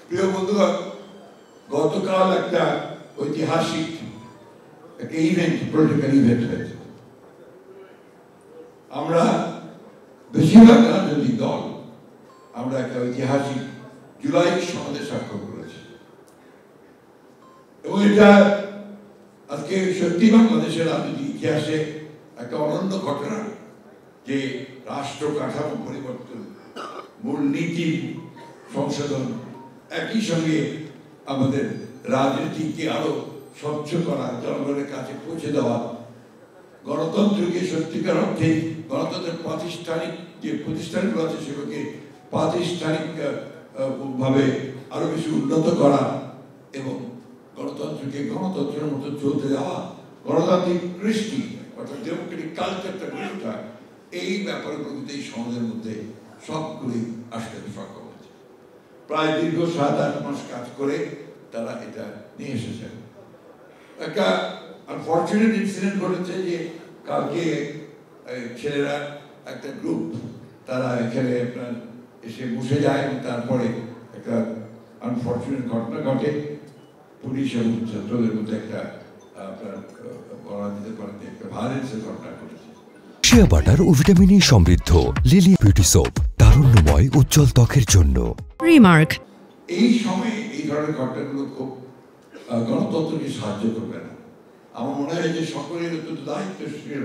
প্রিয় বন্ধুগণ, গতকাল একটা ঐতিহাসিক একটা ইভেন্ট, পলিটিক্যাল ইভেন্ট হয়েছে। আমরা বেশিরভাগ রাজনৈতিক দল আমরা একটা ঐতিহাসিক জুলাই সনদে স্বাক্ষর করেছি এবং এটা আজকে সত্যি বাংলাদেশের রাজনৈতিক ইতিহাসে একটা অনন্য ঘটনা যে রাষ্ট্র কাঠামো পরিবর্তন, মূলনীতি সংশোধন, একই সঙ্গে আমাদের রাজনীতিকে আরো স্বচ্ছ করা, জনগণের কাছে পৌঁছে দেওয়া, গণতন্ত্রকে সত্যিকার অর্থে গণতন্ত্রের প্রাতিষ্ঠানিক যে প্রতিষ্ঠানগুলো আছে সেগুলোকে প্রাতিষ্ঠানিক ভাবে আরো বেশি উন্নত করা এবং গণতন্ত্রকে গণতন্ত্রের মতো চলতে দেওয়া, গণতান্ত্রিক কৃষ্টি অর্থাৎ ডেমোক্রেটিক কালচারটা গড়ে ওঠা, এই ব্যাপারগুলোতে এই সমাজের মধ্যে সবগুলি আসতে সক্ষম হয়েছে। প্রায় দীর্ঘ 7-8 মাস কাজ করে তারা এটা নিয়ে এসেছেন। একটা আনফর্চুনেট ইনসিডেন্ট ঘটেছে যে কালকে ছেলেরা একটা গ্রুপ তারা এখানে আপনার এসে বসে যায় এবং তারপরে একটা আনফর্চুনেট ঘটনা ঘটে। পুলিশ এবং ছাত্রদের মধ্যে একটা আপনার বলা যেতে পারে একটা ভায়োলেন্সের ঘটনা ঘটেছে। শিয়া বাটার ও ভিটামিন ই সমৃদ্ধ লিলি বিউটি সোপ, তারুণ্যময় উজ্জ্বল ত্বকের জন্য। রিমার্ক, এই সময়ে এই ধরনের ঘটনাগুলো খুব গণতন্ত্রকে সাহায্য করবে না। আমার মনে হয় যে সকলের অত্যন্ত দায়িত্বশীল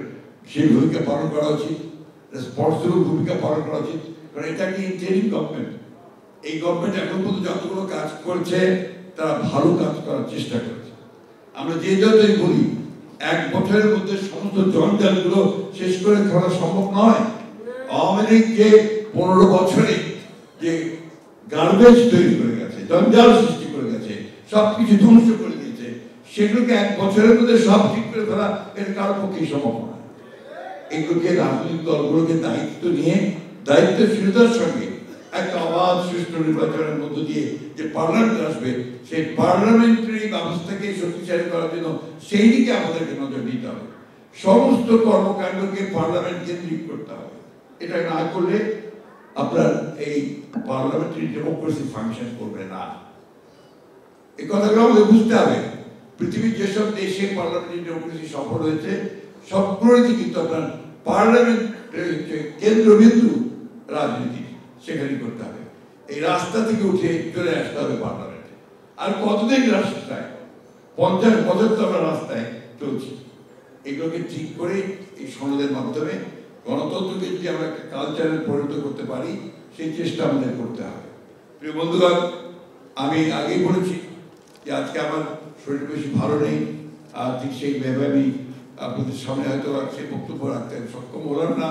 সেই ভূমিকা পালন করা উচিত, রেসপন্সিবল ভূমিকা পালন করা উচিত। কারণ এটা কি ইন্টারিম গভর্নমেন্ট, এই গভর্নমেন্ট এখন পর্যন্ত যতগুলো কাজ করছে তারা ভালো কাজ করার চেষ্টা করেছে। আমরা যে যতই বলি 1 বছরের মধ্যে সমস্ত জঞ্জালগুলো শেষ করে ফেলা সম্ভব নয়। আওয়ামী লীগ যে 15 বছরে যে গার্বেজ তৈরি করে গেছে, জঞ্জাল সৃষ্টি করে গেছে, সবকিছু ধ্বংস করে দিয়েছে, সেগুলোকে 1 বছরের মধ্যে সব ঠিক করে ফেলা এটা কারোর পক্ষেই সম্ভব নয়। এগুলোকে রাজনৈতিক দলগুলোকে দায়িত্ব নিয়ে দায়িত্বশীলতার সঙ্গে একটা অবাধ সুষ্ঠু নির্বাচনের মধ্য দিয়ে যে পার্লামেন্ট আসবে, সেই পার্লামেন্টারি ব্যবস্থাকে শক্তিশালী করার জন্য সেই দিকে আমাদেরকে নজর দিতে হবে। সমস্ত কর্মকাণ্ডকে পার্লামেন্ট কেন্দ্রিক করতে হবে। এটা না করলে আপনার এই পার্লামেন্টারি ডেমোক্রেসি ফাংশন করবে না। এই কথাগুলো আমাদের বুঝতে হবে। পৃথিবীর যেসব দেশে পার্লামেন্টারি ডেমোক্রেসি সফল হয়েছে সবগুলোতে কিন্তু আপনার পার্লামেন্ট কেন্দ্রবিন্দু রাজনীতি সেখানে করতে হবে। এই রাস্তা থেকে উঠে চলে আসতে হবে পার্লামেন্টে। আর কতদিন রাস্তায় 50-75 আমরা রাস্তায় চলছি। এগুলোকে ঠিক করে এই সনদের মাধ্যমে গণতন্ত্রকে যদি আমরা একটা কালচারে পরিণত করতে পারি সেই চেষ্টা আমাদের করতে হবে। প্রিয় বন্ধুগণ, আমি আগেই বলেছি যে আজকে আমার শরীর বেশি ভালো নেই, আর ঠিক সেইভাবে আমি আপনাদের সামনে হয়তো সেই বক্তব্য রাখতে সক্ষম হলাম না।